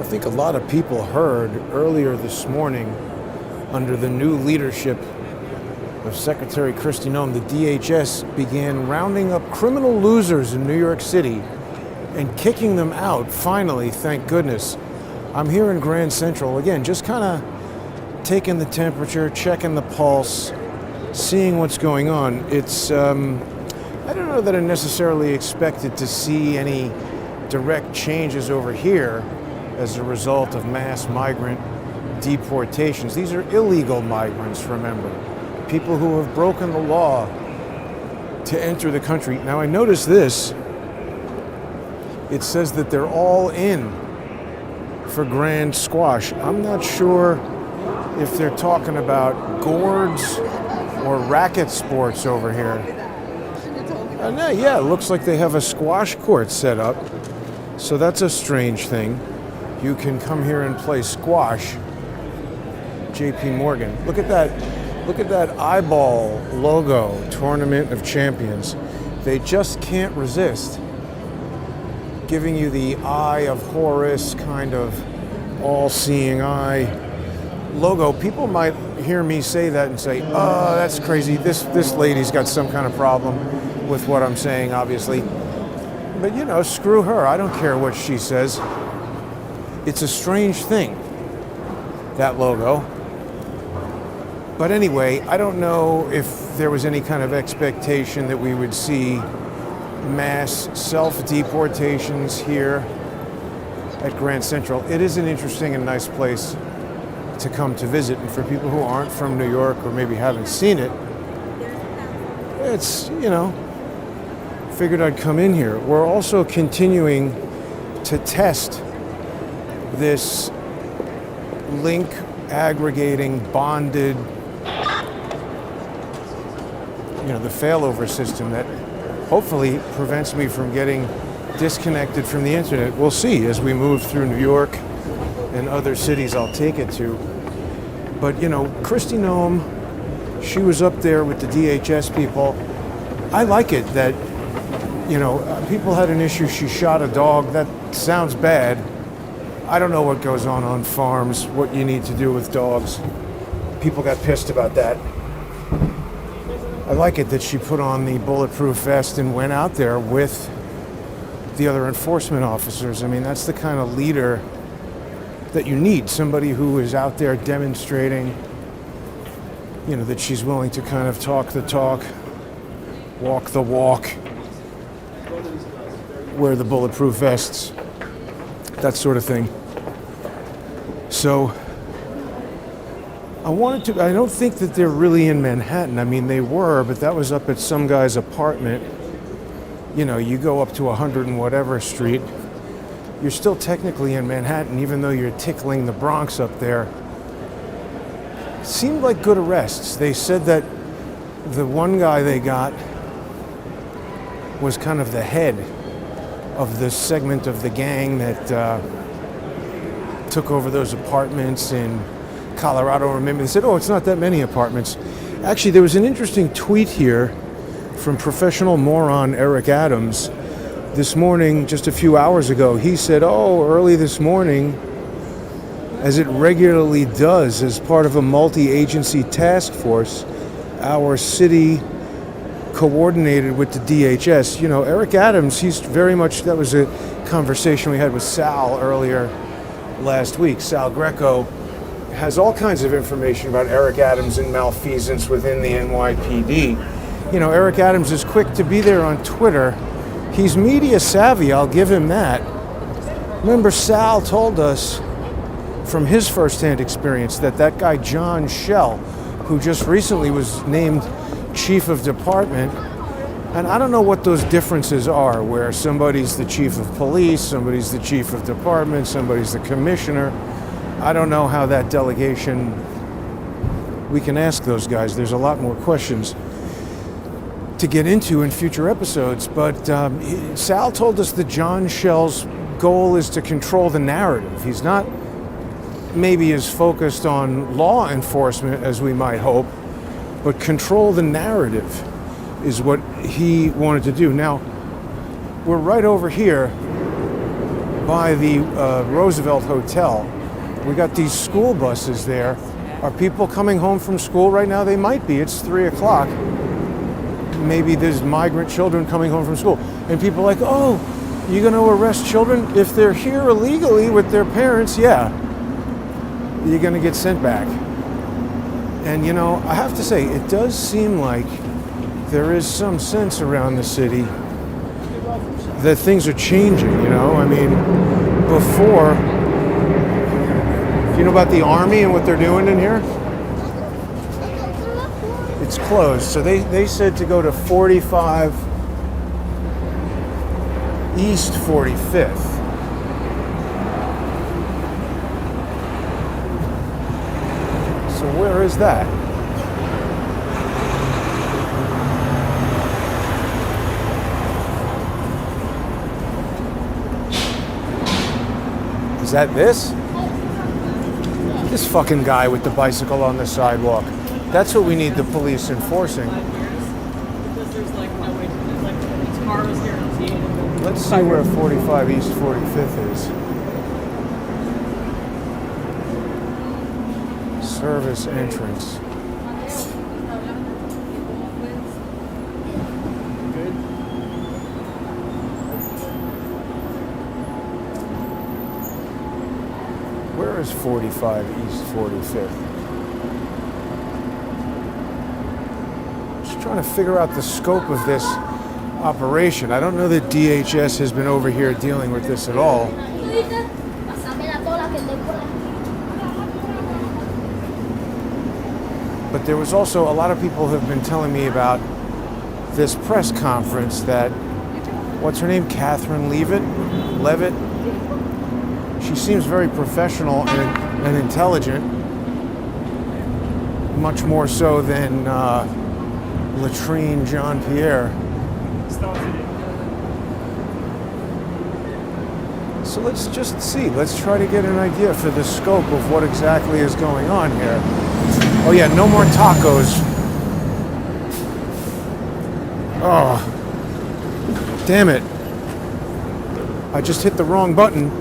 think a lot of people heard earlier this morning, under the new leadership of Secretary Kristi Noem, the DHS began rounding up criminal losers in New York City and kicking them out, finally, thank goodness. I'm here in Grand Central, again, just kind of taking the temperature, checking the pulse, seeing what's going on. It's, I don't know that I necessarily expected to see any direct changes over here as a result of mass migrant deportations. These are illegal migrants, remember. People who have broken the law to enter the country. Now I notice this. It says that they're all in for grand squash. I'm not sure if they're talking about gourds or racket sports over here. Yeah, it looks like they have a squash court set up. So that's a strange thing. You can come here and play squash. JP Morgan. Look at that eyeball logo, Tournament of Champions. They just can't resist giving you the Eye of Horus kind of all-seeing eye logo. People might hear me say that and say, oh, that's crazy. This lady's got some kind of problem with what I'm saying, obviously. But, you know, screw her. I don't care what she says. It's a strange thing, that logo. But anyway, I don't know if there was any kind of expectation that we would see mass self-deportations here at Grand Central. It is an interesting and nice place to come to visit. And for people who aren't from New York or maybe haven't seen it, it's, you know, figured I'd come in here. We're also continuing to test this link aggregating bonded, you know, the failover system that hopefully prevents me from getting disconnected from the internet. We'll see as we move through New York and other cities I'll take it to. But, you know, Kristi Noem, she was up there with the DHS people. I like it that, you know, people had an issue, she shot a dog. That sounds bad. I don't know what goes on farms, what you need to do with dogs. People got pissed about that. I like it that she put on the bulletproof vest and went out there with the other enforcement officers. I mean, that's the kind of leader that you need, somebody who is out there demonstrating, you know, that she's willing to kind of talk the talk, walk the walk, wear the bulletproof vests, that sort of thing. So I don't think that they're really in Manhattan. I mean, they were, but that was up at some guy's apartment. You know, you go up to 100 and whatever street, you're still technically in Manhattan, even though you're tickling the Bronx up there. Seemed like good arrests. They said that the one guy they got was kind of the head of this segment of the gang that took over those apartments in Colorado. Remember, they said, oh, it's not that many apartments. Actually, there was an interesting tweet here from professional moron Eric Adams this morning, just a few hours ago. He said, oh, early this morning, as it regularly does as part of a multi-agency task force, our city coordinated with the DHS. You know, Eric Adams, he's very much, that was a conversation we had with Sal earlier last week. Sal Greco has all kinds of information about Eric Adams and malfeasance within the NYPD. You know, Eric Adams is quick to be there on Twitter. He's media savvy, I'll give him that. Remember, Sal told us from his firsthand experience that guy John Schell, who just recently was named chief of department, and I don't know what those differences are, where somebody's the chief of police, somebody's the chief of department, somebody's the commissioner. I don't know how that delegation, we can ask those guys. There's a lot more questions to get into in future episodes, but Sal told us that John Schell's goal is to control the narrative. He's not maybe as focused on law enforcement as we might hope, but control the narrative is what he wanted to do. Now, we're right over here by the Roosevelt Hotel. We got these school buses there. Are people coming home from school right now? They might be. It's 3 o'clock. Maybe there's migrant children coming home from school. And people are like, oh, you're going to arrest children? If they're here illegally with their parents, yeah, you're going to get sent back. And, you know, I have to say, it does seem like there is some sense around the city that things are changing, you know? I mean, before, you know about the Army and what they're doing in here? It's closed. So they said to go to 45 East 45th. So where is that? Is that this? This fucking guy with the bicycle on the sidewalk. That's what we need the police enforcing. Let's see where 45 East 45th is. Service entrance. Where is 45 East 45th? Just trying to figure out the scope of this operation. I don't know that DHS has been over here dealing with this at all. But there was also a lot of people have been telling me about this press conference that, what's her name? Catherine Levitt? She seems very professional and intelligent, much more so than Latrine Jean-Pierre. So let's just see. Let's try to get an idea for the scope of what exactly is going on here. Oh yeah, no more tacos. Oh, damn it. I just hit the wrong button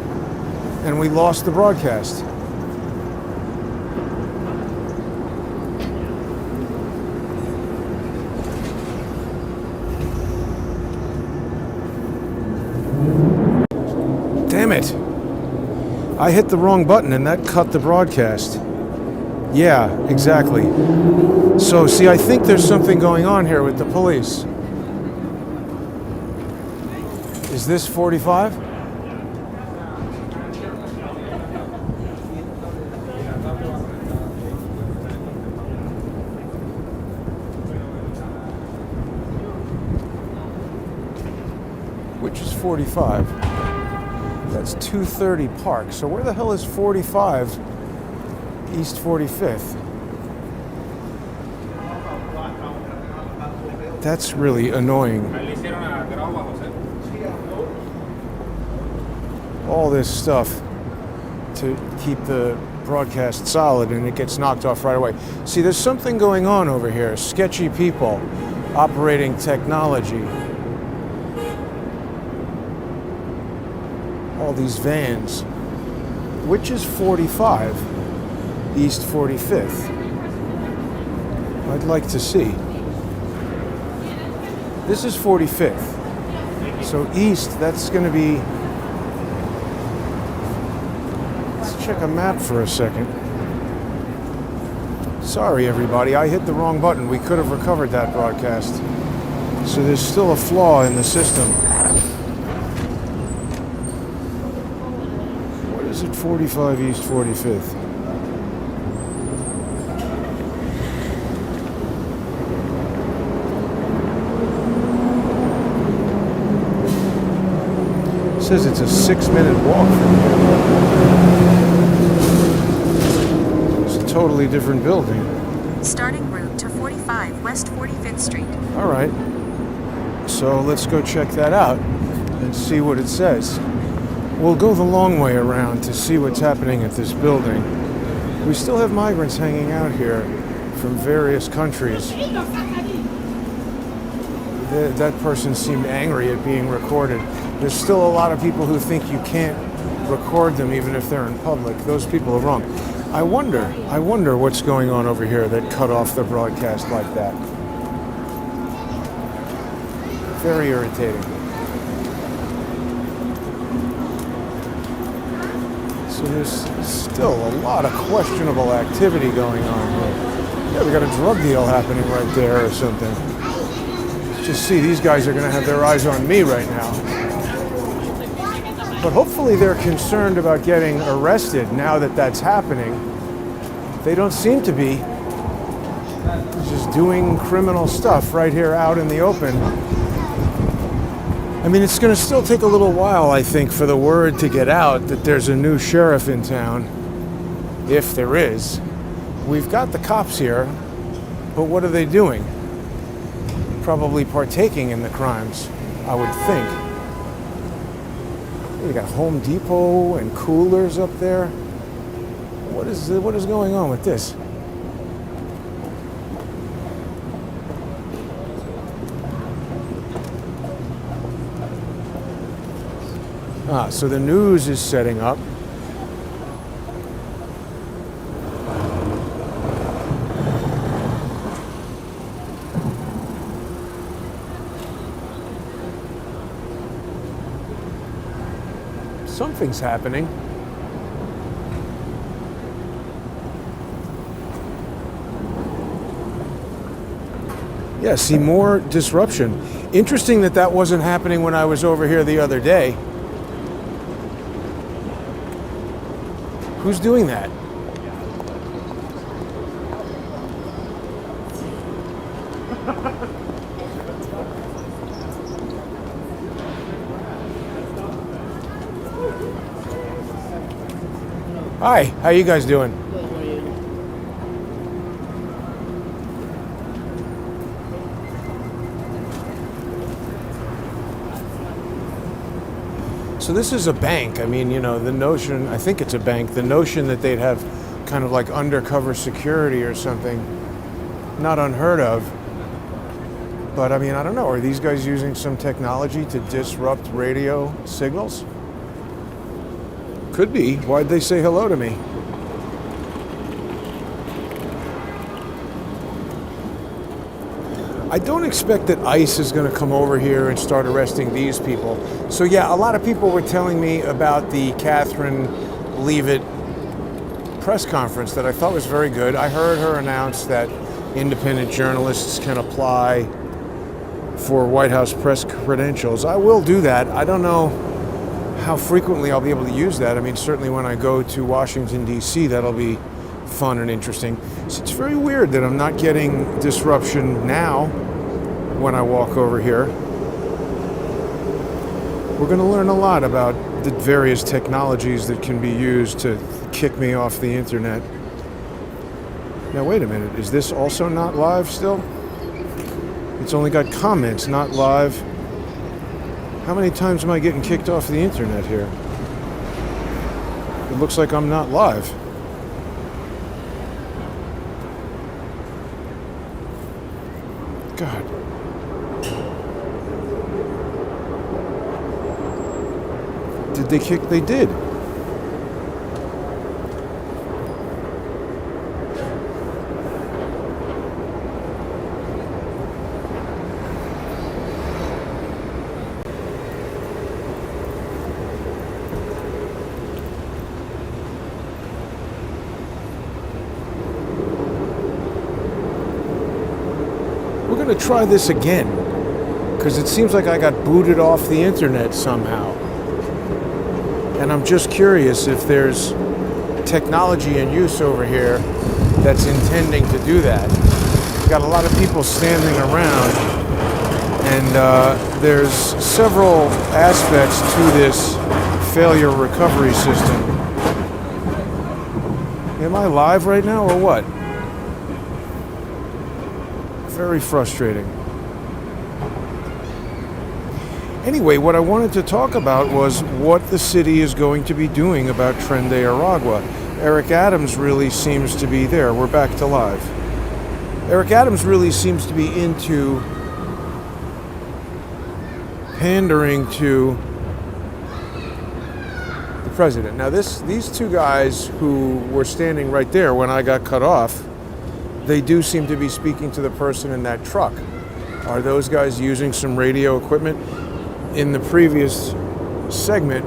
and we lost the broadcast. Damn it. I hit the wrong button and that cut the broadcast. Yeah, exactly. So, see, I think there's something going on here with the police. Is this 45? Which is 45? That's 230 Park. So where the hell is 45 East 45th? That's really annoying. All this stuff to keep the broadcast solid and it gets knocked off right away. See, there's something going on over here. Sketchy people operating technology. All these vans. Which is 45 East 45th? I'd like to see. This is 45th. So east, that's going to be... Let's check a map for a second. Sorry, everybody. I hit the wrong button. We could have recovered that broadcast. So there's still a flaw in the system. What is it, 45 East 45th? It says it's a 6-minute walk from here. It's a totally different building. Starting route to 45 West 45th Street. All right. So let's go check that out and see what it says. We'll go the long way around to see what's happening at this building. We still have migrants hanging out here from various countries. That person seemed angry at being recorded. There's still a lot of people who think you can't record them even if they're in public. Those people are wrong. I wonder what's going on over here that cut off the broadcast like that. Very irritating. So there's still a lot of questionable activity going on here. Yeah, we got a drug deal happening right there or something. Let's just see, these guys are going to have their eyes on me right now. But hopefully they're concerned about getting arrested now that that's happening. They don't seem to be. Just doing criminal stuff right here out in the open. I mean, it's going to still take a little while, I think, for the word to get out that there's a new sheriff in town, if there is. We've got the cops here, but what are they doing? Probably partaking in the crimes, I would think. You got Home Depot and coolers up there. What is going on with this? So the news is setting up. Something's happening. Yeah, see more disruption. Interesting that that wasn't happening when I was over here the other day. Who's doing that? Hi, how you guys doing? Good, how are you? So this is a bank. I mean, you know, the notion, I think it's a bank, the notion that they'd have kind of like undercover security or something, not unheard of. But I mean, I don't know, are these guys using some technology to disrupt radio signals? Could be. Why'd they say hello to me? I don't expect that ICE is going to come over here and start arresting these people. So yeah, a lot of people were telling me about the Catherine Leavitt press conference that I thought was very good. I heard her announce that independent journalists can apply for White House press credentials. I will do that. I don't know how frequently I'll be able to use that. I mean, certainly when I go to Washington, D.C., that'll be fun and interesting. So it's very weird that I'm not getting disruption now when I walk over here. We're going to learn a lot about the various technologies that can be used to kick me off the internet. Now, wait a minute. Is this also not live still? It's only got comments, not live. How many times am I getting kicked off the internet here? It looks like I'm not live. God. Did they kick? They did. We're going to try this again, because it seems like I got booted off the internet somehow. And I'm just curious if there's technology in use over here that's intending to do that. We've got a lot of people standing around, and there's several aspects to this failure recovery system. Am I live right now or what? Very frustrating. Anyway, what I wanted to talk about was what the city is going to be doing about Tren de Aragua. Eric Adams really seems to be there. We're back to live. Eric Adams really seems to be into pandering to the president. Now these two guys who were standing right there when I got cut off, they do seem to be speaking to the person in that truck. Are those guys using some radio equipment? In the previous segment,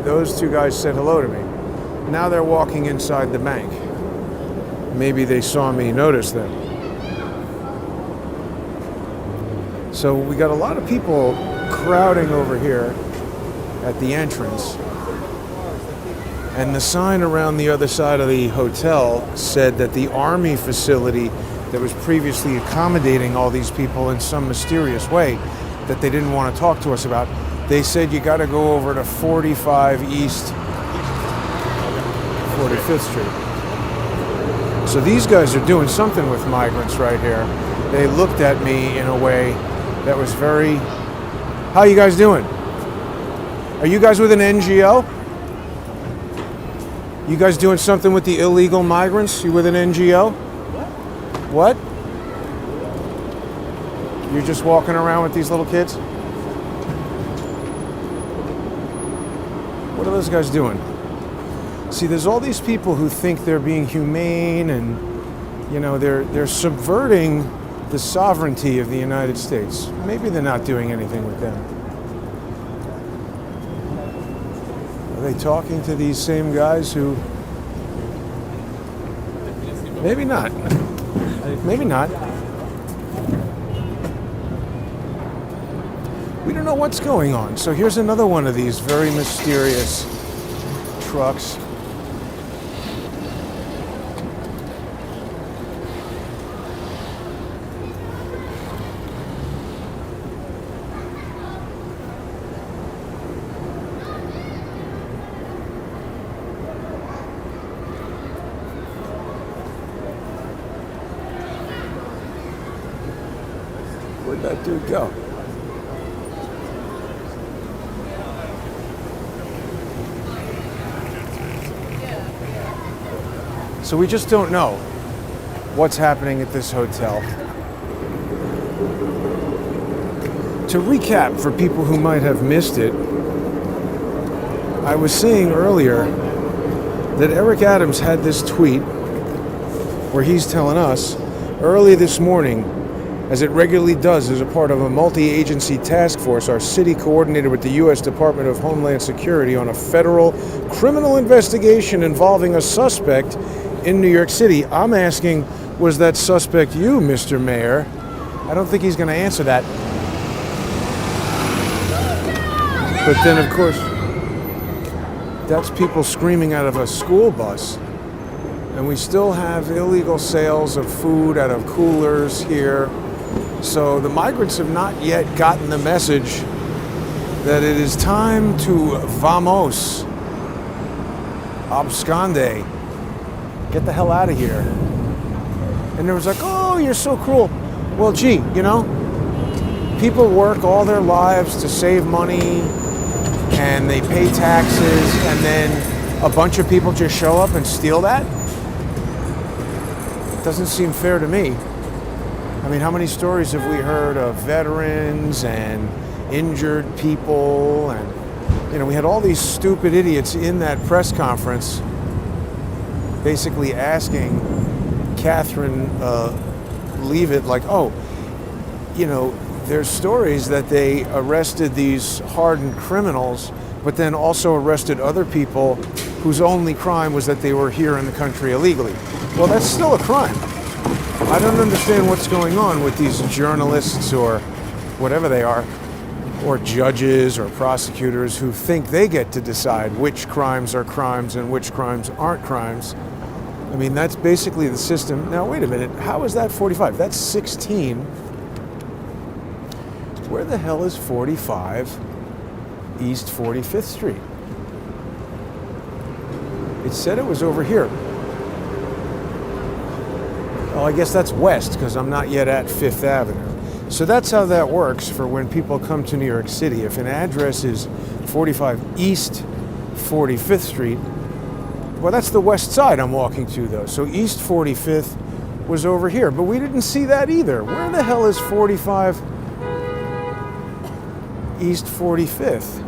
those two guys said hello to me. Now they're walking inside the bank. Maybe they saw me notice them. So we got a lot of people crowding over here at the entrance. And the sign around the other side of the hotel said that the Army facility that was previously accommodating all these people in some mysterious way that they didn't want to talk to us about, they said you got to go over to 45 East 45th Street. So these guys are doing something with migrants right here. They looked at me in a way that was very, how you guys doing? Are you guys with an NGO? You guys doing something with the illegal migrants? You with an NGO? What? You're just walking around with these little kids? What are those guys doing? See, there's all these people who think they're being humane and, you know, they're subverting the sovereignty of the United States. Maybe they're not doing anything with them. Are they talking to these same guys who... Maybe not. Maybe not. We don't know what's going on. So here's another one of these very mysterious trucks. Where'd that dude go? So we just don't know what's happening at this hotel. To recap for people who might have missed it, I was saying earlier that Eric Adams had this tweet where he's telling us early this morning, as it regularly does as a part of a multi-agency task force, our city coordinated with the U.S. Department of Homeland Security on a federal criminal investigation involving a suspect in New York City. I'm asking, was that suspect you, Mr. Mayor? I don't think he's going to answer that. But then, of course, that's people screaming out of a school bus. And we still have illegal sales of food out of coolers here. So the migrants have not yet gotten the message that it is time to vamos, absconde, get the hell out of here. And there was like, oh, you're so cruel. Well, gee, you know, people work all their lives to save money and they pay taxes, and then a bunch of people just show up and steal that? It doesn't seem fair to me. I mean, how many stories have we heard of veterans and injured people? And, you know, we had all these stupid idiots in that press conference basically asking Catherine Leavitt, like, oh, you know, there's stories that they arrested these hardened criminals, but then also arrested other people whose only crime was that they were here in the country illegally. Well, that's still a crime. I don't understand what's going on with these journalists or whatever they are, or judges or prosecutors who think they get to decide which crimes are crimes and which crimes aren't crimes. I mean, that's basically the system. Now, wait a minute. How is that 45? That's 16. Where the hell is 45 East 45th Street? It said it was over here. Oh, I guess that's west, because I'm not yet at Fifth Avenue. So that's how that works for when people come to New York City. If an address is 45 East 45th Street, well, that's the west side I'm walking to, though. So East 45th was over here, but we didn't see that either. Where the hell is 45 East 45th?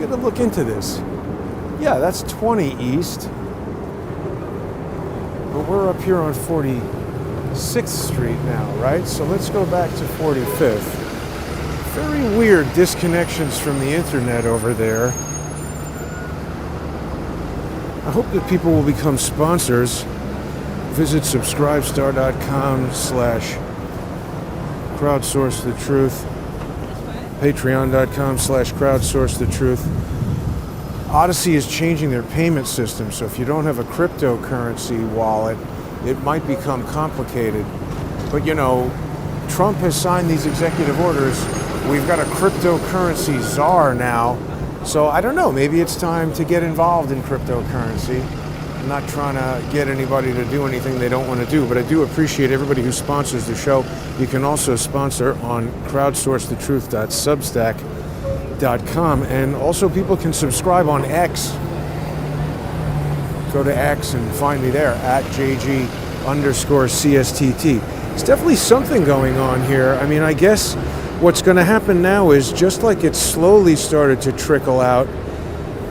gotta look into this. Yeah, that's 20 East. But we're up here on 46th Street now, right? So let's go back to 45th. Very weird disconnections from the internet over there. I hope that people will become sponsors. Visit subscribestar.com/crowdsourcethetruth. Patreon.com/crowdsourcethetruth. Odyssey is changing their payment system, so if you don't have a cryptocurrency wallet, it might become complicated. But you know, Trump has signed these executive orders. We've got a cryptocurrency czar now. So I don't know, maybe it's time to get involved in cryptocurrency. I'm not trying to get anybody to do anything they don't want to do, but I do appreciate everybody who sponsors the show. You can also sponsor on crowdsourcethetruth.substack.com, and also people can subscribe on X. Go to X and find me there at JG_CSTT. It's definitely something going on here. I mean, I guess what's going to happen now is just like it slowly started to trickle out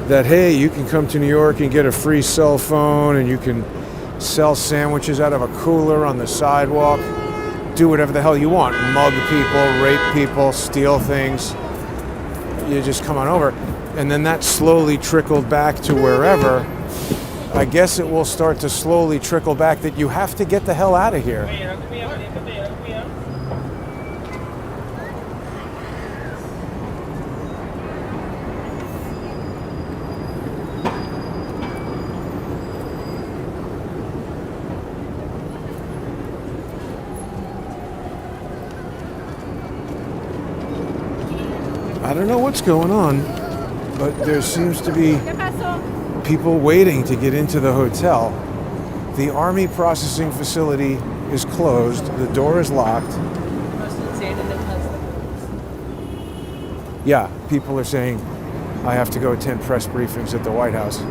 that, hey, you can come to New York and get a free cell phone and you can sell sandwiches out of a cooler on the sidewalk, do whatever the hell you want, mug people, rape people, steal things. You just come on over. And then that slowly trickled back to wherever. I guess it will start to slowly trickle back that you have to get the hell out of here. I don't know what's going on, but there seems to be people waiting to get into the hotel. The Army processing facility is closed. The door is locked. Yeah, people are saying I have to go attend press briefings at the White House.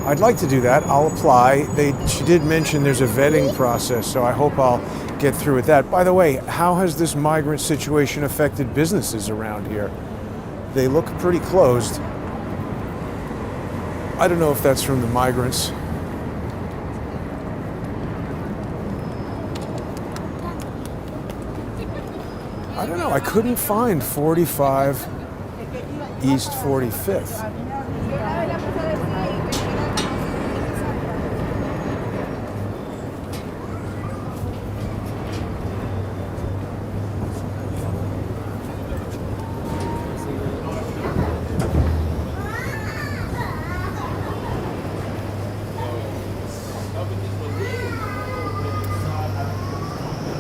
I'd like to do that. I'll apply. She did mention there's a vetting process, so I hope I'll get through with that. By the way, how has this migrant situation affected businesses around here? They look pretty closed. I don't know if that's from the migrants. I don't know. I couldn't find 45 East 45th.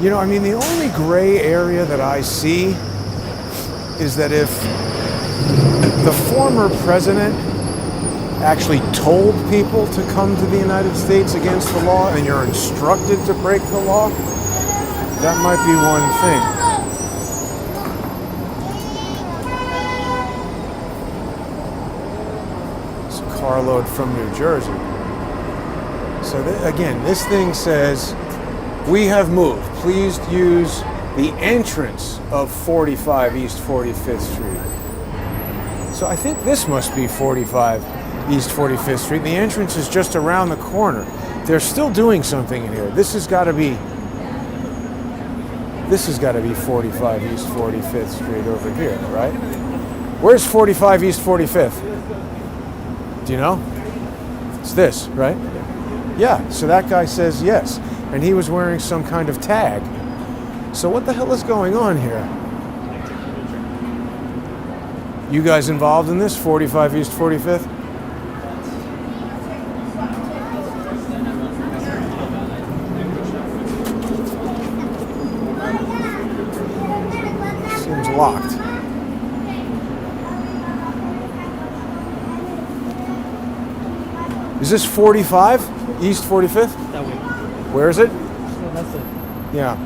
You know, I mean, the only gray area that I see is that if the former president actually told people to come to the United States against the law and you're instructed to break the law, that might be one thing. It's a carload from New Jersey. So again, this thing says, we have moved. Please use the entrance of 45 East 45th Street. So I think this must be 45 East 45th Street. The entrance is just around the corner. They're still doing something in here. This has got to be 45 East 45th Street over here, right? Where's 45 East 45th? Do you know? It's this, right? Yeah, so that guy says yes. And he was wearing some kind of tag. So what the hell is going on here? You guys involved in this, 45 East 45th? Seems locked. Is this 45 East 45th? That way. Where is it? So that's it. Yeah.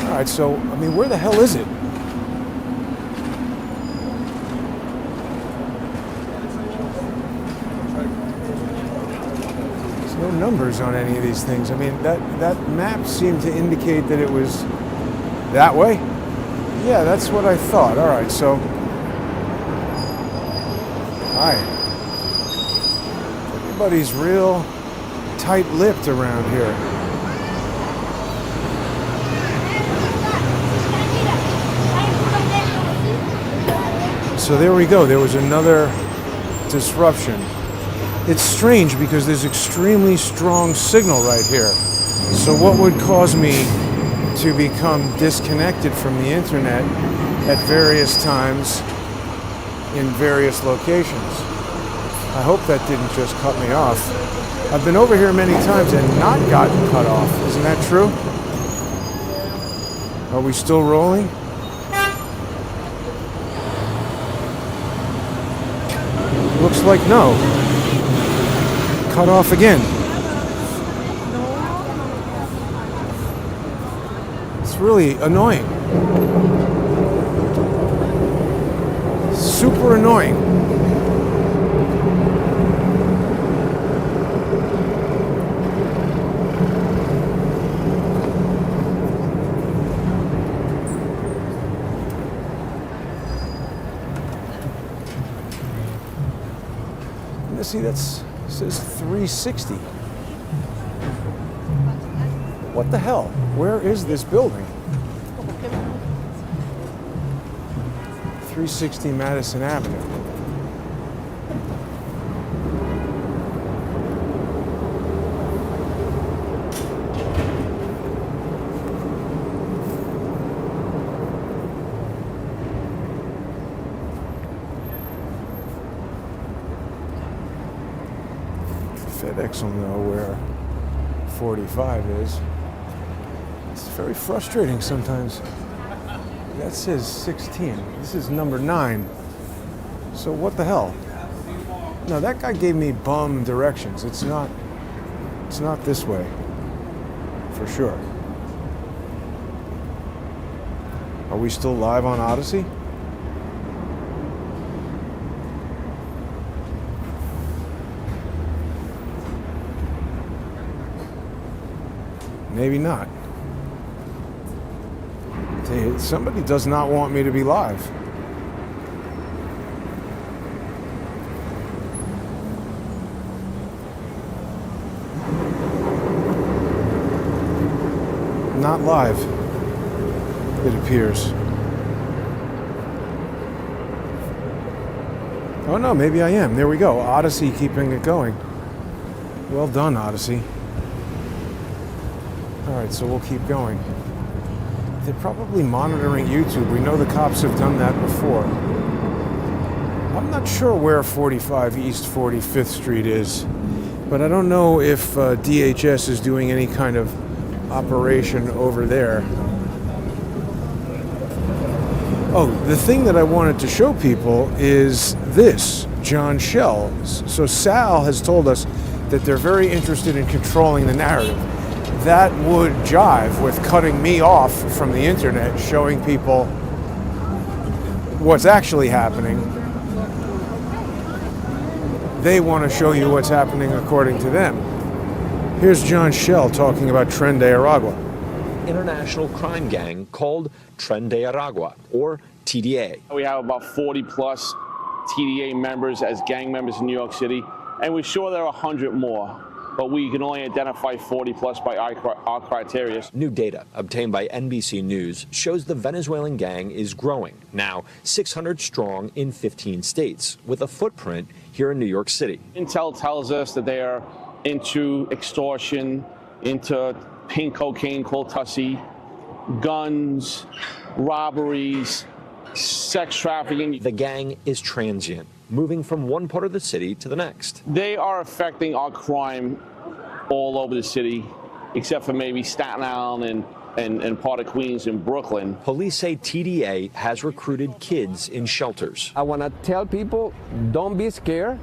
All right, so, I mean, where the hell is it? There's no numbers on any of these things. I mean, that map seemed to indicate that it was that way. Yeah, that's what I thought. All right, so Hi. Everybody's real tight-lipped around here. So there we go. There was another disruption. It's strange because there's extremely strong signal right here. So what would cause me to become disconnected from the internet at various times in various locations? I hope that didn't just cut me off. I've been over here many times and not gotten cut off. Isn't that true? Are we still rolling? Looks like no. Cut off again. It's really annoying. Super annoying. See, that says 360. What the hell? Where is this building? 360 Madison Avenue. FedEx will know where 45 is. It's very frustrating sometimes. That says 16. This is number 9. So what the hell? No, that guy gave me bum directions. It's not this way. For sure. Are we still live on Odyssey? Maybe not. Somebody does not want me to be live. Not live, it appears. Oh no, maybe I am. There we go. Odyssey keeping it going. Well done, Odyssey. All right, so we'll keep going. They're probably monitoring YouTube. We know the cops have done that before. I'm not sure where 45 East 45th Street is, but I don't know if DHS is doing any kind of operation over there. Oh, the thing that I wanted to show people is this, John Shell. So Sal has told us that they're very interested in controlling the narrative. That would jive with cutting me off from the internet, showing people what's actually happening. They want to show you what's happening according to them. Here's John Shell talking about Tren de Aragua. International crime gang called Tren de Aragua, or TDA. We have about 40 plus TDA members as gang members in New York City, and we're sure there are 100 more. But we can only identify 40 plus by our criteria. New data obtained by NBC News shows the Venezuelan gang is growing, now 600 strong in 15 states, with a footprint here in New York City. Intel tells us that they are into extortion, into pink cocaine called Tussie, guns, robberies, sex trafficking. The gang is transient, moving from one part of the city to the next. They are affecting our crime all over the city, except for maybe Staten Island and part of Queens and Brooklyn. Police say TDA has recruited kids in shelters. I want to tell people, don't be scared.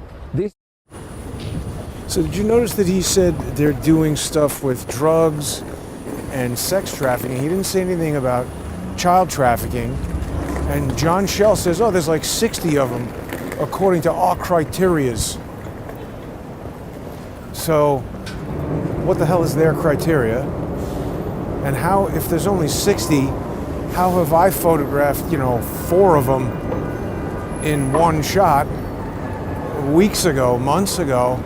So did you notice that he said they're doing stuff with drugs and sex trafficking? He didn't say anything about child trafficking. And John Shell says, oh, there's like 60 of them according to our criterias. So what the hell is their criteria? And how, if there's only 60, how have I photographed, 4 of them in one shot? weeks ago, months ago,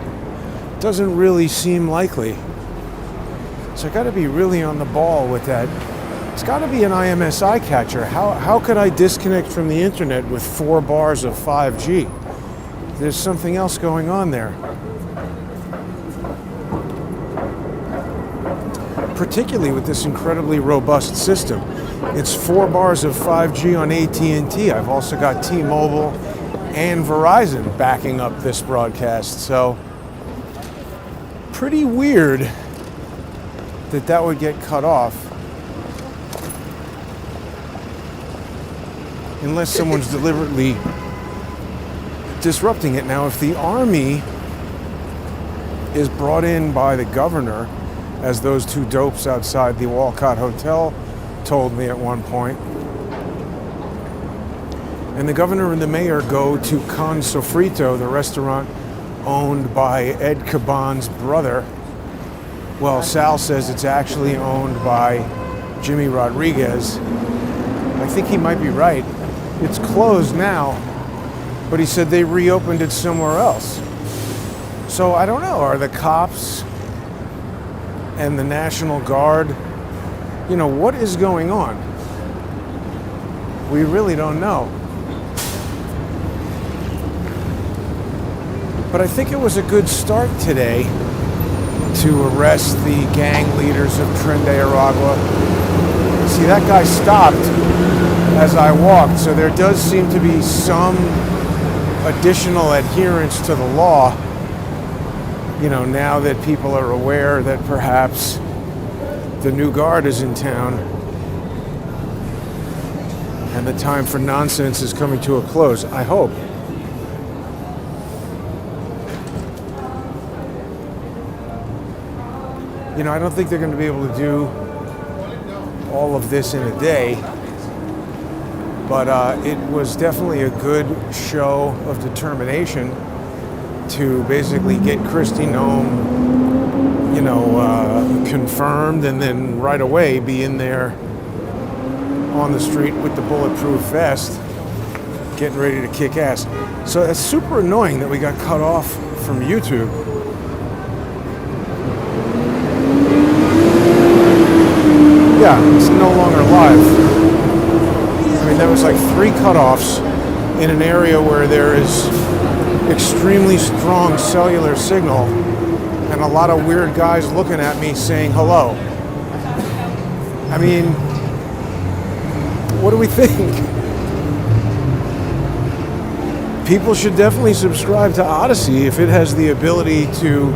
doesn't really seem likely. So I got to be really on the ball with that. It's got to be an IMSI catcher. How could I disconnect from the internet with 4 bars of 5G? There's something else going on there. Particularly with this incredibly robust system. It's 4 bars of 5G on AT&T. I've also got T-Mobile and Verizon backing up this broadcast. So pretty weird that would get cut off. Unless someone's deliberately disrupting it. Now, if the Army is brought in by the governor, as those 2 dopes outside the Walcott Hotel told me at one point, and the governor and the mayor go to Con Sofrito, the restaurant owned by Ed Caban's brother, well, Sal says it's actually owned by Jimmy Rodriguez. I think he might be right. It's closed now, but he said they reopened it somewhere else. So I don't know, are the cops and the National Guard, what is going on? We really don't know. But I think it was a good start today to arrest the gang leaders of Tren de Aragua. See, that guy stopped as I walked, so there does seem to be some additional adherence to the law, now that people are aware that perhaps the new guard is in town and the time for nonsense is coming to a close, I hope. I don't think they're going to be able to do all of this in a day, but it was definitely a good show of determination to basically get Kristi Noem, confirmed, and then right away be in there on the street with the bulletproof vest, getting ready to kick ass. So it's super annoying that we got cut off from YouTube. Yeah, it's no longer live. I mean, there was like 3 cutoffs in an area where there is extremely strong cellular signal and a lot of weird guys looking at me saying hello. I mean, what do we think? People should definitely subscribe to Odyssey if it has the ability to,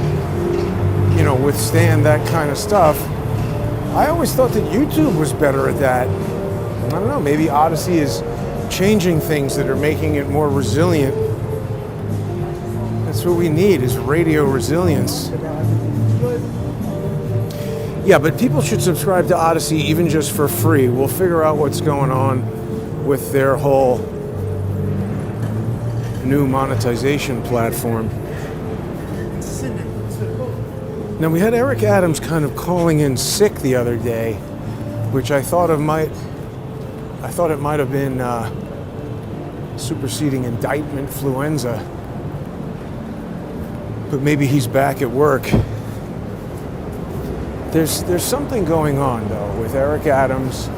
withstand that kind of stuff. I always thought that YouTube was better at that. I don't know, maybe Odyssey is changing things that are making it more resilient. That's what we need, is radio resilience. Yeah, but people should subscribe to Odyssey even just for free. We'll figure out what's going on with their whole new monetization platform. Now, we had Eric Adams kind of calling in sick the other day, which I thought it might have been superseding indictment influenza. But maybe he's back at work. There's something going on, though, with Eric Adams,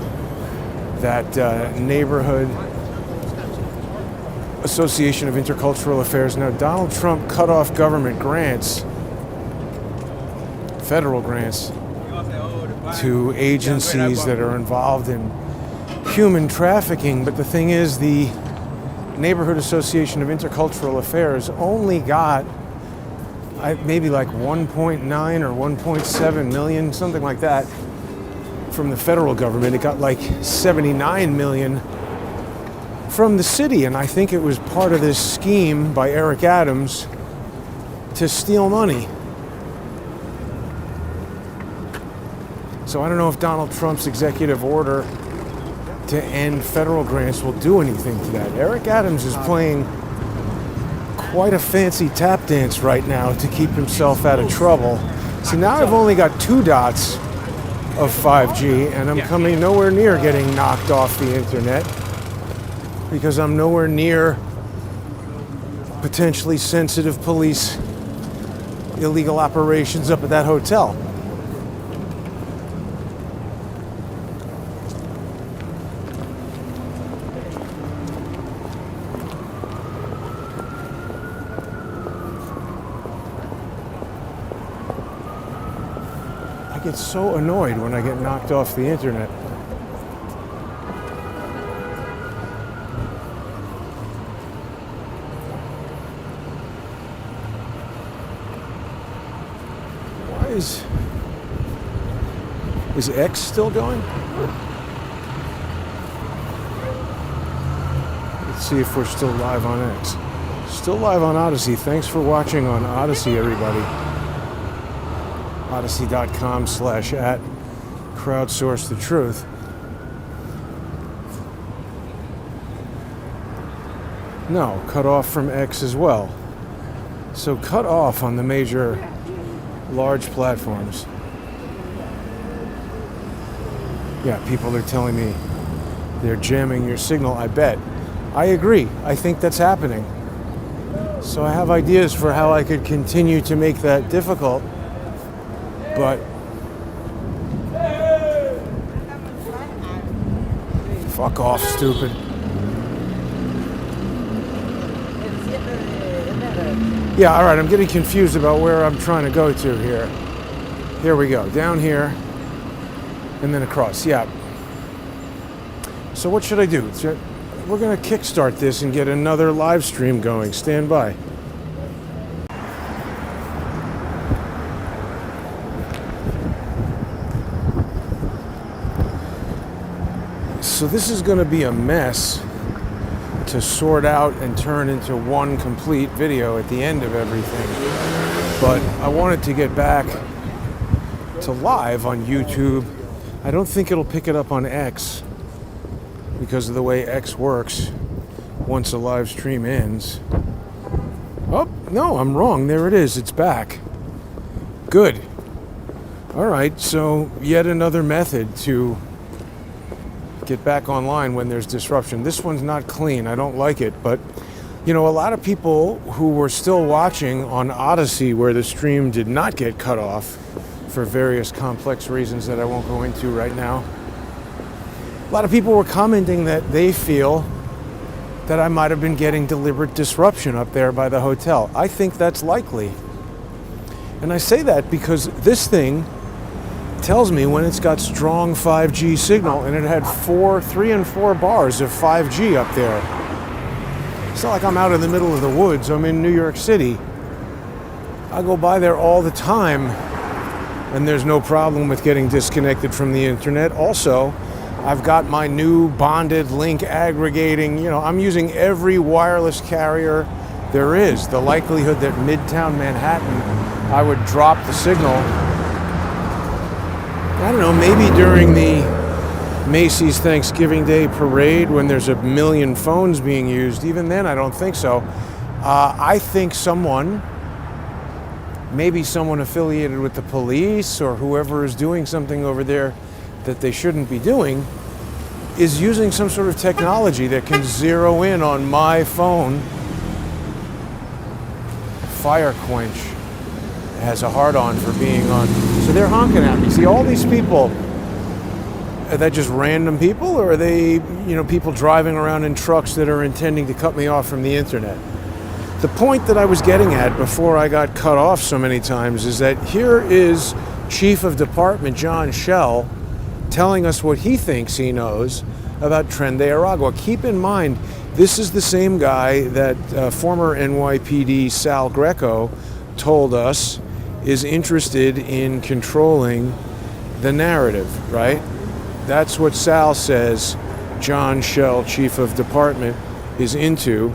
that neighborhood Association of Intercultural Affairs. Now, Donald Trump cut off government grants, federal grants, to agencies that are involved in human trafficking. But the thing is, the Neighborhood Association of Intercultural Affairs only got maybe like 1.9 or 1.7 million, something like that, from the federal government. It got like 79 million from the city, and I think it was part of this scheme by Eric Adams to steal money. So I don't know if Donald Trump's executive order to end federal grants will do anything to that. Eric Adams is playing quite a fancy tap dance right now to keep himself out of trouble. See, now I've only got 2 dots of 5G, and I'm coming nowhere near getting knocked off the internet because I'm nowhere near potentially sensitive police illegal operations up at that hotel. I get so annoyed when I get knocked off the internet. Is X still going? Let's see if we're still live on X. Still live on Odyssey. Thanks for watching on Odyssey, everybody. Odyssey.com/@crowdsourcethetruth. No, cut off from X as well. So cut off on the major large platforms. Yeah, people are telling me they're jamming your signal. I bet. I agree. I think that's happening. So I have ideas for how I could continue to make that difficult. But fuck off, stupid. Yeah, all right, I'm getting confused about where I'm trying to go to here. Here we go, down here, and then across, yeah. So what should I do? We're gonna kickstart this and get another live stream going. Stand by. So this is gonna be a mess to sort out and turn into one complete video at the end of everything. But I wanted to get back to live on YouTube. I don't think it'll pick it up on X because of the way X works once a live stream ends. Oh, no, I'm wrong. There it is. It's back. Good. All right, so yet another method to get back online when there's disruption. This one's not clean. I don't like it, but you know, a lot of people who were still watching on Odyssey where the stream did not get cut off for various complex reasons that I won't go into right now. A lot of people were commenting that they feel that I might have been getting deliberate disruption up there by the hotel. I think that's likely. And I say that because this thing tells me when it's got strong 5G signal, and it had 3 and 4 bars of 5G up there. It's not like I'm out in the middle of the woods. I'm in New York City. I go by there all the time, and there's no problem with getting disconnected from the internet. Also, I've got my new bonded link aggregating. You know, I'm using every wireless carrier there is. The likelihood that Midtown Manhattan, I would drop the signal, I don't know, maybe during the Macy's Thanksgiving Day parade when there's a million phones being used. Even then, I don't think so. I think maybe someone affiliated with the police or whoever is doing something over there that they shouldn't be doing, is using some sort of technology that can zero in on my phone. Fire Quench has a hard-on for being on. So they're honking at me. See, all these people, are they just random people, or are they, you know, people driving around in trucks that are intending to cut me off from the internet? The point that I was getting at before I got cut off so many times is that here is Chief of Department John Schell telling us what he thinks he knows about Tren de Aragua. Keep in mind, this is the same guy that former NYPD Sal Greco told us is interested in controlling the narrative, right? That's what Sal says John Schell, Chief of Department, is into.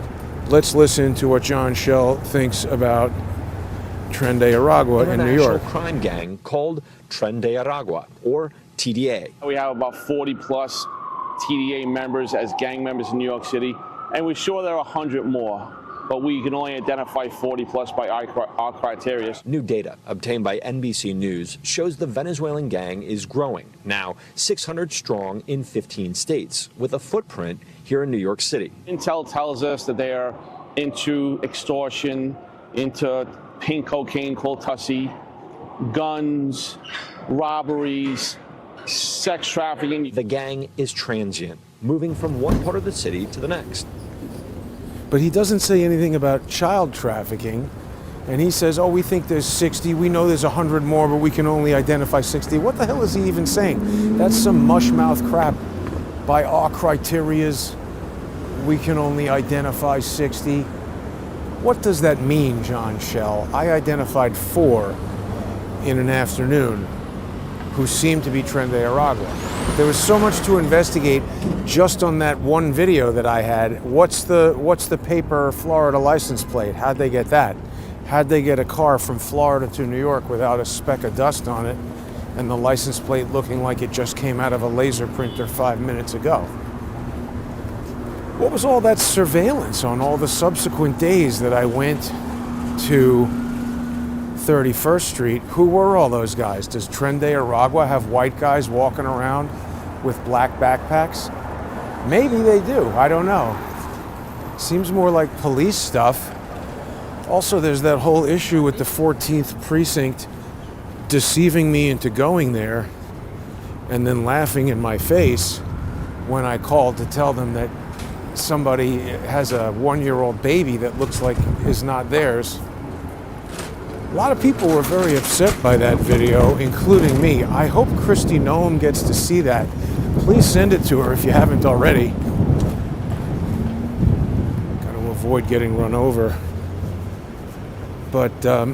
Let's listen to what John Schell thinks about Tren de Aragua in New York. International crime gang called Tren de Aragua, or TDA. We have about 40 plus TDA members as gang members in New York City, and we're sure there are 100 more, but we can only identify 40 plus by our criteria. New data obtained by NBC News shows the Venezuelan gang is growing, now 600 strong in 15 states, with a footprint here in New York City. Intel tells us that they are into extortion, into pink cocaine called Tussie, guns, robberies, sex trafficking. The gang is transient, moving from one part of the city to the next. But he doesn't say anything about child trafficking. And he says, oh, we think there's 60. We know there's 100 more, but we can only identify 60. What the hell is he even saying? That's some mush-mouth crap. By our criterias, we can only identify 60. What does that mean, John Schell? I identified 4 in an afternoon who seemed to be Tren de Aragua. There was so much to investigate just on that one video that I had. What's the paper Florida license plate? How'd they get that? How'd they get a car from Florida to New York without a speck of dust on it and the license plate looking like it just came out of a laser printer 5 minutes ago? What was all that surveillance on all the subsequent days that I went to 31st Street? Who were all those guys? Does Tren de Aragua have white guys walking around with black backpacks? Maybe they do, I don't know. Seems more like police stuff. Also, there's that whole issue with the 14th precinct deceiving me into going there and then laughing in my face when I called to tell them that somebody has a 1-year-old baby that looks like is not theirs. A lot of people were very upset by that video, including me. I hope Kristi Noem gets to see that. Please send it to her if you haven't already. Got to avoid getting run over. But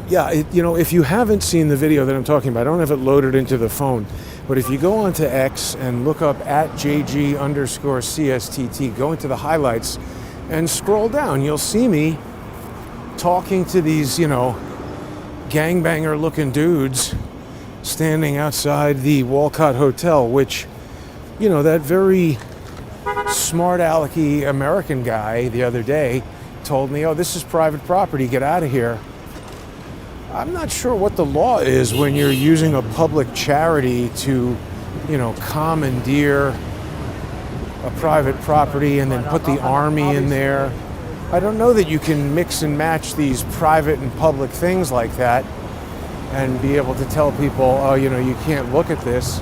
yeah, if you haven't seen the video that I'm talking about, I don't have it loaded into the phone. But if you go onto X and look up @JG_CSTT, go into the highlights and scroll down, you'll see me talking to these, gangbanger looking dudes standing outside the Walcott Hotel, which, that very smart alecky American guy the other day told me, oh, this is private property, get out of here. I'm not sure what the law is when you're using a public charity to, commandeer a private property and then put the army in there. I don't know that you can mix and match these private and public things like that and be able to tell people, oh, you can't look at this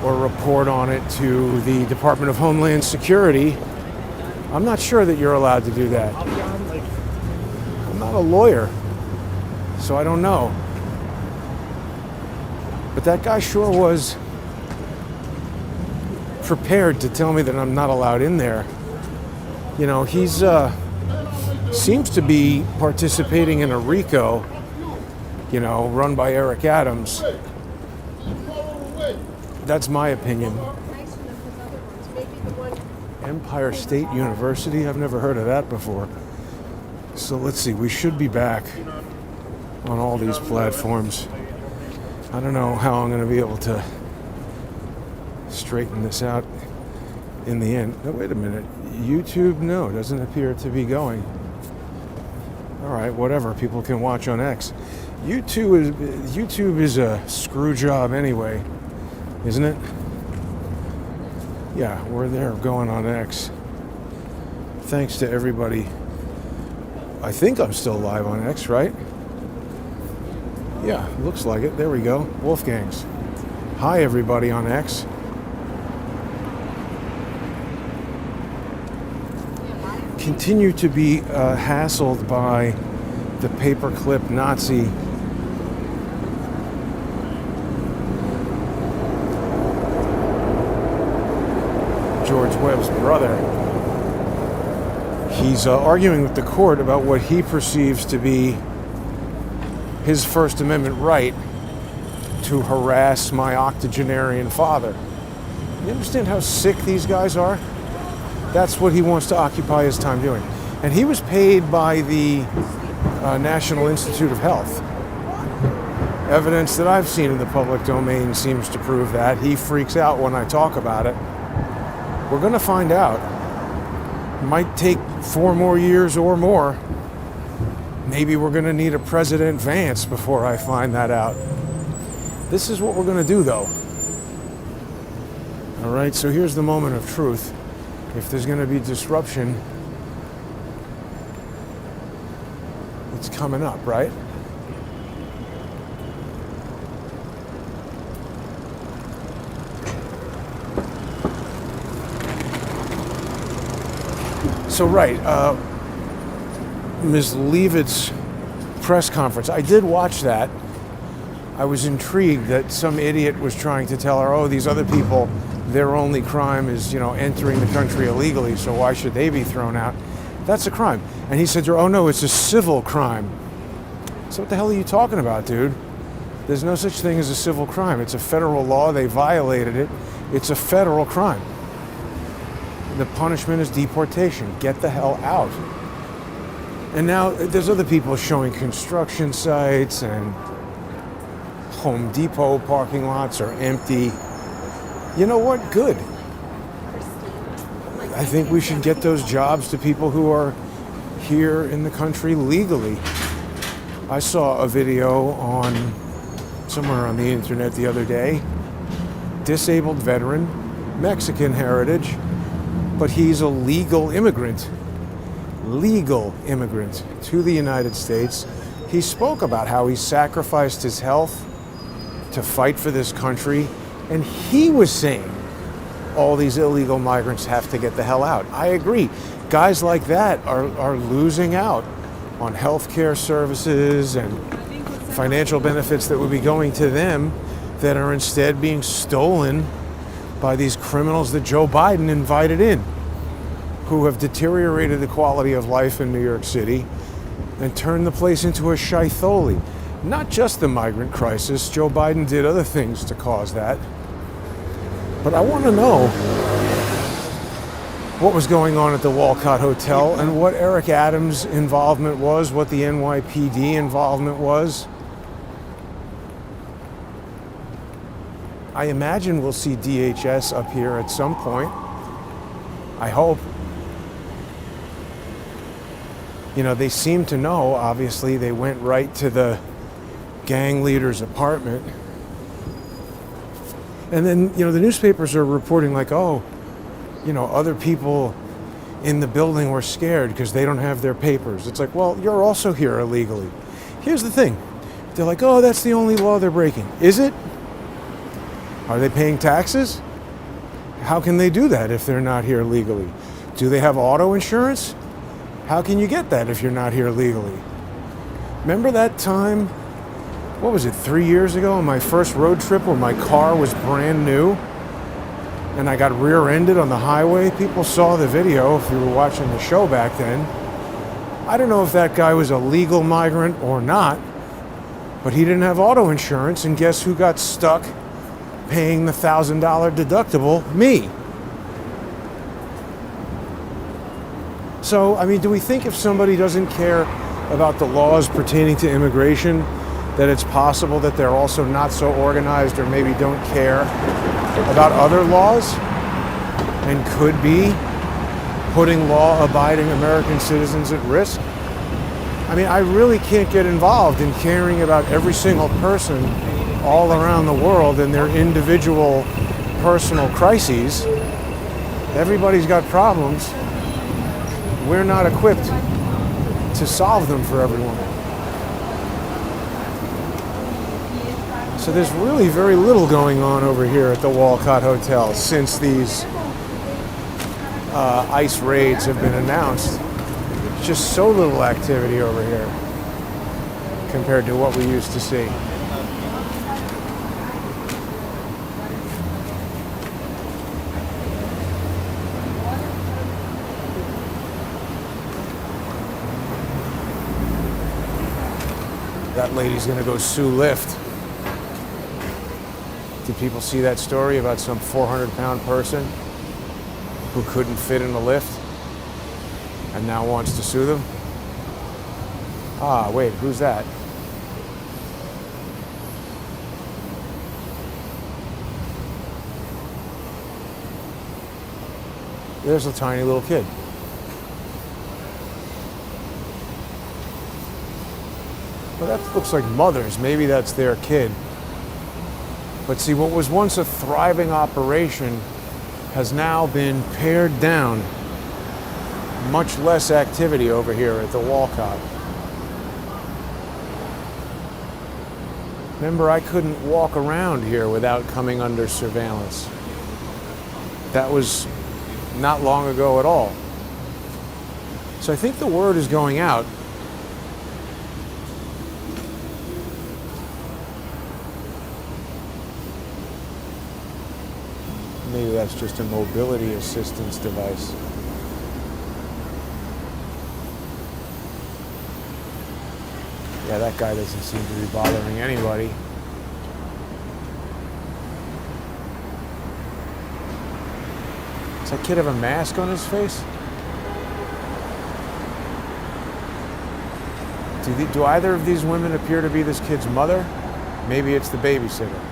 or report on it to the Department of Homeland Security. I'm not sure that you're allowed to do that. I'm not a lawyer, so I don't know. But that guy sure was prepared to tell me that I'm not allowed in there. He's seems to be participating in a RICO, run by Eric Adams. That's my opinion. Empire State University? I've never heard of that before. So let's see, we should be back on all these platforms. I don't know how I'm going to be able to straighten this out in the end. No, wait a minute. YouTube, no, doesn't appear to be going. All right, whatever. People can watch on X. YouTube is a screw job anyway, isn't it? Yeah, we're there going on X. Thanks to everybody. I think I'm still live on X, right? Yeah, looks like it. There we go. Wolfgangs. Hi, everybody on X. Continue to be hassled by the paperclip Nazi. George Webb's brother. He's arguing with the court about what he perceives to be his First Amendment right to harass my octogenarian father. You understand how sick these guys are? That's what he wants to occupy his time doing. And he was paid by the National Institute of Health. Evidence that I've seen in the public domain seems to prove that. He freaks out when I talk about it. We're going to find out. It might take 4 more years or more. Maybe we're going to need a President Vance before I find that out. This is what we're going to do, though. All right, so here's the moment of truth. If there's going to be disruption, It's coming up, right? So, right, Ms. Leavitt's press conference, I did watch that. I was intrigued that some idiot was trying to tell her, oh, these other people, their only crime is, entering the country illegally, so why should they be thrown out? That's a crime. And he said to her, oh no, it's a civil crime. So what the hell are you talking about, dude? There's no such thing as a civil crime. It's a federal law. They violated it. It's a federal crime. The punishment is deportation. Get the hell out. And now there's other people showing construction sites, and Home Depot parking lots are empty. You know what? Good. I think we should get those jobs to people who are here in the country legally. I saw a video on somewhere on the internet the other day. Disabled veteran, Mexican heritage, but he's a legal immigrant to the United States. He spoke about how he sacrificed his health to fight for this country, and he was saying all these illegal migrants have to get the hell out. I agree. Guys like that are losing out on health care services and financial benefits that would be going to them that are instead being stolen by these criminals that Joe Biden invited in, who have deteriorated the quality of life in New York City and turned the place into a shitholi. Not just the migrant crisis. Joe Biden did other things to cause that. But I want to know what was going on at the Walcott Hotel and what Eric Adams' involvement was, what the NYPD involvement was. I imagine we'll see DHS up here at some point. I hope. They seem to know, obviously. They went right to the gang leader's apartment. And then, the newspapers are reporting like, oh, other people in the building were scared because they don't have their papers. It's like, well, you're also here illegally. Here's the thing. They're like, oh, that's the only law they're breaking. Is it? Are they paying taxes? How can they do that if they're not here legally? Do they have auto insurance? How can you get that if you're not here legally? Remember that time, what was it, 3 years ago on my first road trip where my car was brand new and I got rear-ended on the highway? People saw the video if you were watching the show back then. I don't know if that guy was a legal migrant or not, but he didn't have auto insurance, and guess who got stuck paying the $1,000 deductible? Me. So, do we think if somebody doesn't care about the laws pertaining to immigration, that it's possible that they're also not so organized or maybe don't care about other laws and could be putting law-abiding American citizens at risk? I really can't get involved in caring about every single person all around the world and their individual personal crises. Everybody's got problems. We're not equipped to solve them for everyone. So there's really very little going on over here at the Walcott Hotel since these ICE raids have been announced. Just so little activity over here compared to what we used to see. That lady's gonna go sue Lyft. Did people see that story about some 400-pound person who couldn't fit in a Lyft and now wants to sue them? Ah, wait, who's that? There's a tiny little kid. Well, that looks like mothers. Maybe that's their kid. But see, what was once a thriving operation has now been pared down. Much less activity over here at the Walcott. Remember, I couldn't walk around here without coming under surveillance. That was not long ago at all. So I think the word is going out. Maybe that's just a mobility assistance device. Yeah, that guy doesn't seem to be bothering anybody. Does that kid have a mask on his face? Do either of these women appear to be this kid's mother? Maybe it's the babysitter.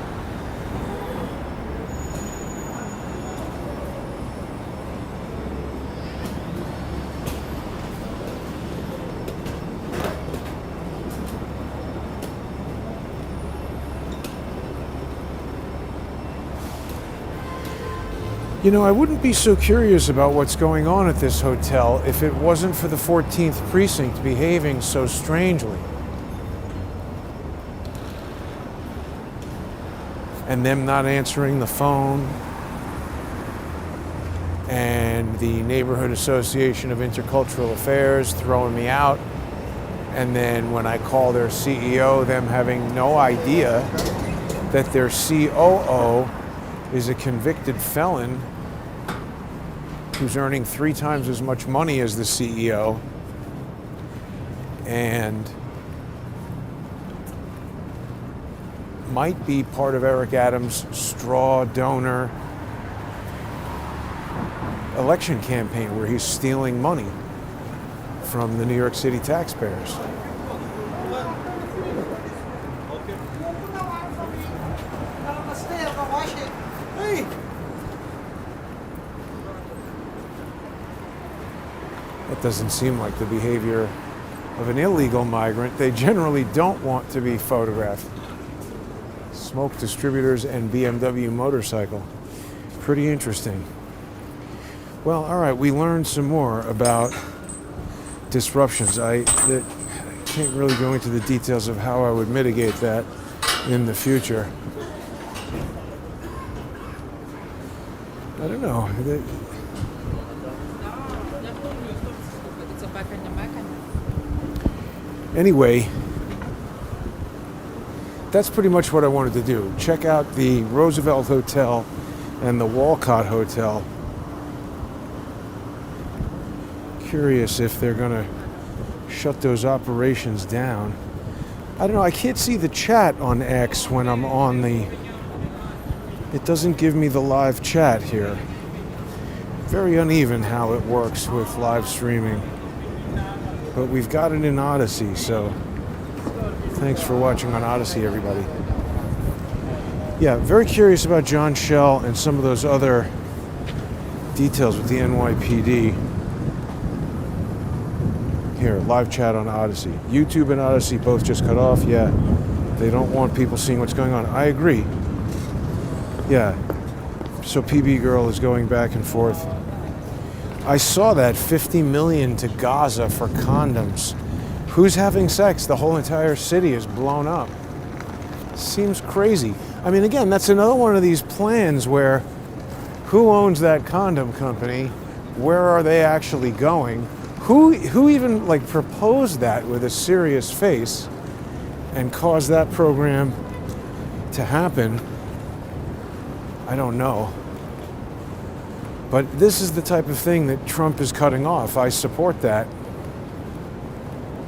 You know, I wouldn't be so curious about what's going on at this hotel if it wasn't for the 14th precinct behaving so strangely. And them not answering the phone. And the Neighborhood Association of Intercultural Affairs throwing me out. And then when I call their CEO, them having no idea that their COO is a convicted felon who's earning 3 times as much money as the CEO and might be part of Eric Adams' straw donor election campaign where he's stealing money from the New York City taxpayers. That doesn't seem like the behavior of an illegal migrant. They generally don't want to be photographed. Smoke distributors and BMW motorcycle. Pretty interesting. Well, all right, we learned some more about disruptions. I can't really go into the details of how I would mitigate that in the future. I don't know. Anyway, that's pretty much what I wanted to do. Check out the Roosevelt Hotel and the Walcott Hotel. Curious if they're going to shut those operations down. I don't know, I can't see the chat on X when I'm on the... It doesn't give me the live chat here. Very uneven how it works with live streaming. But we've got it in Odyssey, so thanks for watching on Odyssey, everybody. Yeah, very curious about John Schell and some of those other details with the NYPD. Here, live chat on Odyssey. YouTube and Odyssey both just cut off. Yeah, they don't want people seeing what's going on. I agree. Yeah, so PB Girl is going back and forth. I saw that 50 million to Gaza for condoms. Who's having sex? The whole entire city is blown up. Seems crazy. I mean, again, that's another one of these plans where who owns that condom company? Where are they actually going? Who even like proposed that with a serious face and caused that program to happen? I don't know. But this is the type of thing that Trump is cutting off. I support that.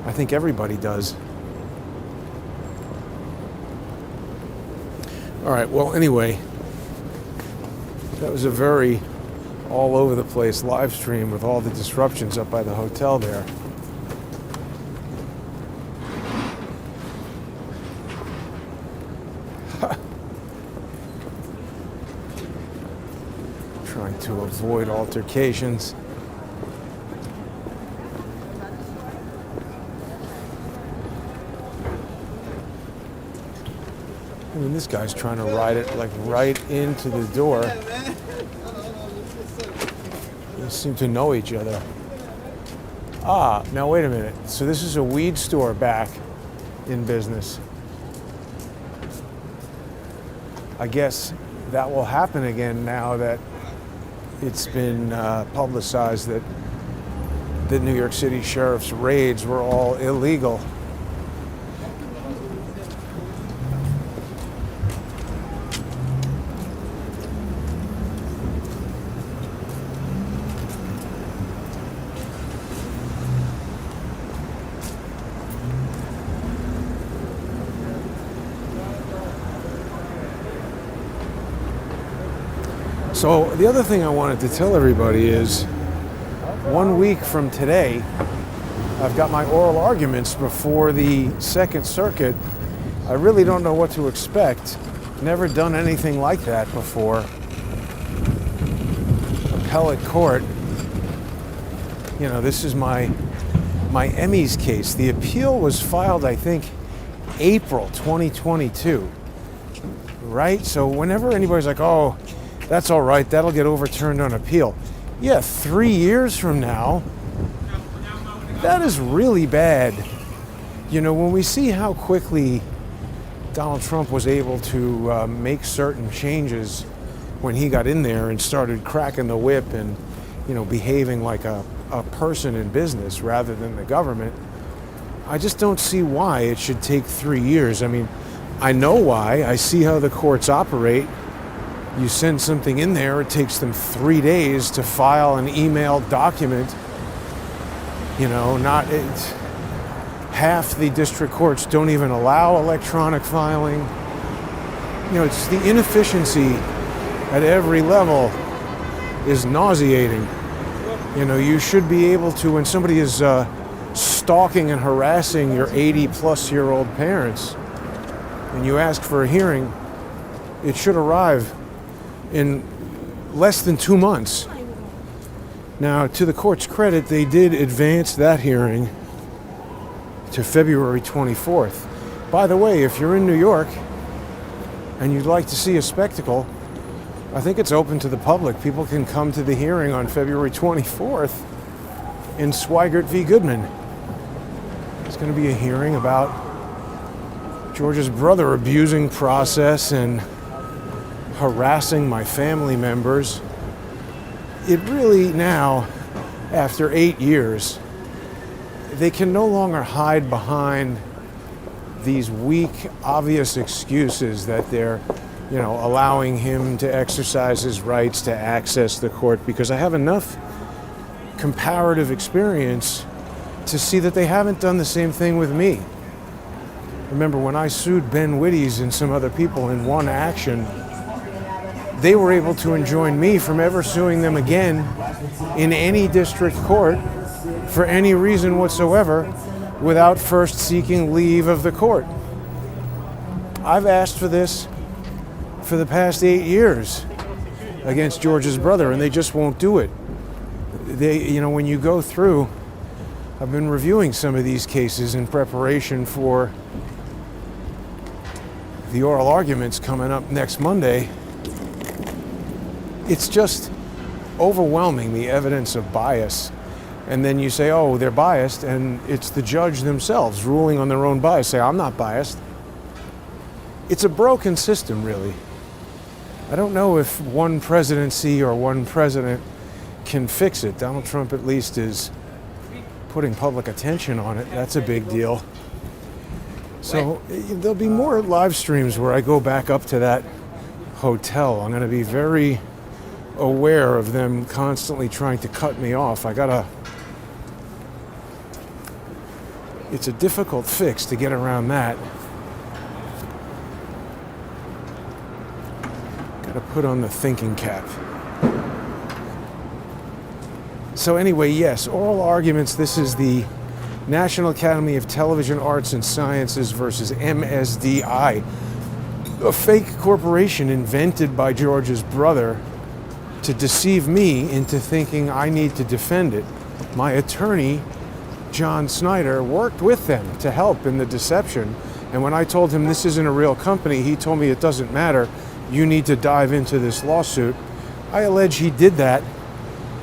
I think everybody does. All right, well, anyway, that was a very all over the place live stream with all the disruptions up by the hotel there. Trying to avoid altercations. I mean, this guy's trying to ride it like right into the door. They seem to know each other. Ah, now wait a minute. So this is a weed store back in business. I guess that will happen again now that it's been publicized that the New York City Sheriff's raids were all illegal. So the other thing I wanted to tell everybody is 1 week from today, I've got my oral arguments before the Second Circuit. I really don't know what to expect. Never done anything like that before. Appellate court. You know, this is my Emmys case. The appeal was filed, I think, April 2022. Right? So whenever anybody's like, oh, that's all right, that'll get overturned on appeal. Yeah, 3 years from now, that is really bad. You know, when we see how quickly Donald Trump was able to make certain changes when he got in there and started cracking the whip and, you know, behaving like a person in business rather than the government, I just don't see why it should take 3 years. I mean, I know why. I see how the courts operate. You send something in there, it takes them 3 days to file an emailed document. You know, half the district courts don't even allow electronic filing. You know, it's the inefficiency at every level is nauseating. You know, you should be able to, when somebody is stalking and harassing your 80-plus-year-old parents, and you ask for a hearing, it should arrive in less than 2 months. Now, to the court's credit, they did advance that hearing to February 24th. By the way, if you're in New York and you'd like to see a spectacle, I think it's open to the public. People can come to the hearing on February 24th in Swigert v. Goodman. It's going to be a hearing about George's brother abusing process and harassing my family members. It really now, after 8 years, they can no longer hide behind these weak, obvious excuses that they're, you know, allowing him to exercise his rights to access the court, because I have enough comparative experience to see that they haven't done the same thing with me. Remember, when I sued Ben Wittes and some other people in one action, they were able to enjoin me from ever suing them again in any district court for any reason whatsoever without first seeking leave of the court. I've asked for this for the past 8 years against George's brother, and they just won't do it. You know, when you go through, I've been reviewing some of these cases in preparation for the oral arguments coming up next Monday. It's just overwhelming, the evidence of bias. And then you say, oh, they're biased, and it's the judge themselves ruling on their own bias. Say, I'm not biased. It's a broken system, really. I don't know if one presidency or one president can fix it. Donald Trump, at least, is putting public attention on it. That's a big deal. So there'll be more live streams where I go back up to that hotel. I'm going to be very aware of them constantly trying to cut me off. It's a difficult fix to get around that. Gotta put on the thinking cap. So anyway, yes, oral arguments. This is the National Academy of Television Arts and Sciences versus MSDI, a fake corporation invented by George's brother to deceive me into thinking I need to defend it. My attorney, John Snyder, worked with them to help in the deception. And when I told him this isn't a real company, he told me it doesn't matter. You need to dive into this lawsuit. I allege he did that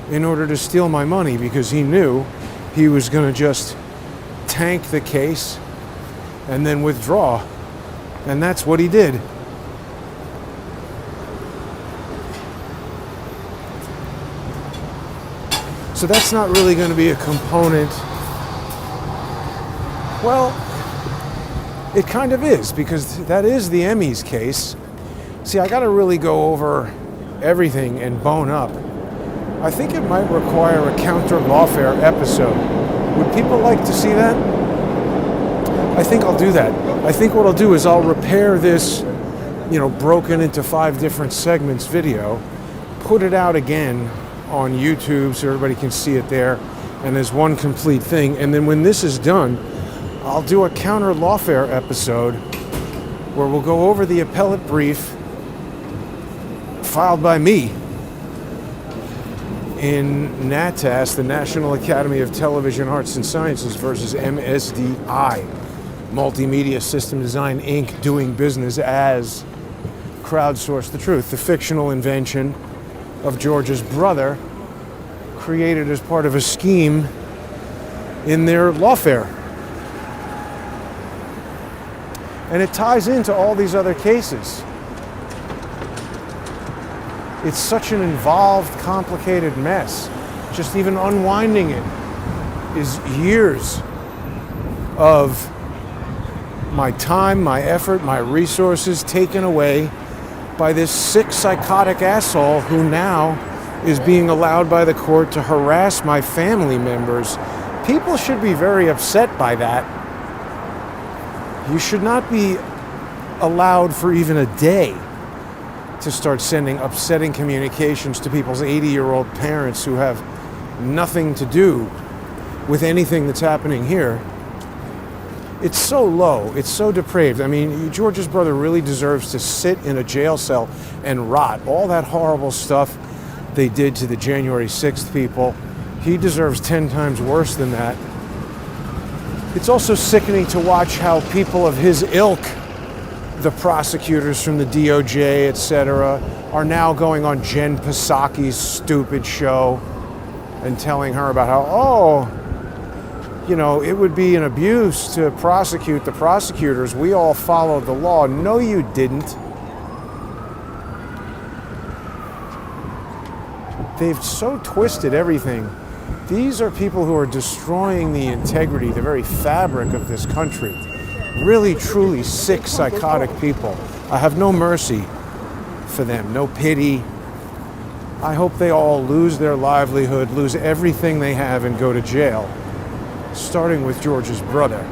in order to steal my money because he knew he was going to just tank the case and then withdraw. And that's what he did. So that's not really going to be a component. Well, it kind of is, because that is the Emmys case. See, I got to really go over everything and bone up. I think it might require a counter lawfare episode. Would people like to see that? I think I'll do that. I think what I'll do is I'll repair this, broken into 5 different segments video, put it out again on YouTube so everybody can see it there, and as one complete thing. And then when this is done, I'll do a counter lawfare episode where we'll go over the appellate brief filed by me in NATAS, the National Academy of Television Arts and Sciences, versus MSDI, Multimedia System Design Inc., doing business as Crowdsource the Truth, the fictional invention of George's brother, created as part of a scheme in their lawfare. And it ties into all these other cases. It's such an involved, complicated mess. Just even unwinding it is years of my time, my effort, my resources taken away by this sick, psychotic asshole who now is being allowed by the court to harass my family members. People should be very upset by that. You should not be allowed for even a day to start sending upsetting communications to people's 80-year-old parents who have nothing to do with anything that's happening here. It's so low, it's so depraved. I mean, George's brother really deserves to sit in a jail cell and rot. All that horrible stuff they did to the January 6th people, he deserves 10 times worse than that. It's also sickening to watch how people of his ilk, the prosecutors from the DOJ, etc., are now going on Jen Psaki's stupid show and telling her about how, it would be an abuse to prosecute the prosecutors. We all followed the law. No, you didn't. They've so twisted everything. These are people who are destroying the integrity, the very fabric of this country. Really, truly sick, psychotic people. I have no mercy for them, no pity. I hope they all lose their livelihood, lose everything they have, and go to jail, starting with George's brother.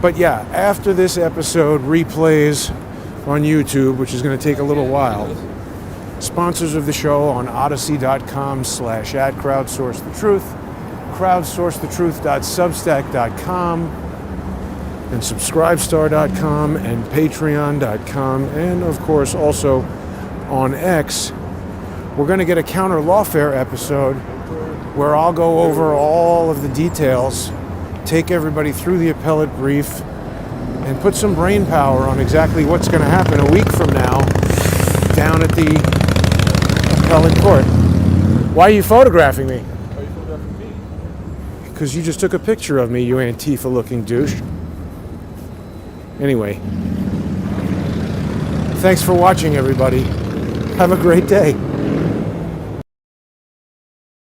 But yeah, after this episode replays on YouTube, which is going to take a little while, sponsors of the show on odyssey.com/@crowdsourcethetruth, crowdsourcethetruth.substack.com, and subscribestar.com and patreon.com, and of course also on X. We're going to get a counter lawfare episode where I'll go over all of the details, take everybody through the appellate brief, and put some brain power on exactly what's going to happen a week from now down at the appellate court. Why are you photographing me? Why are you photographing me? Because you just took a picture of me, you Antifa-looking douche. Anyway, thanks for watching, everybody. Have a great day.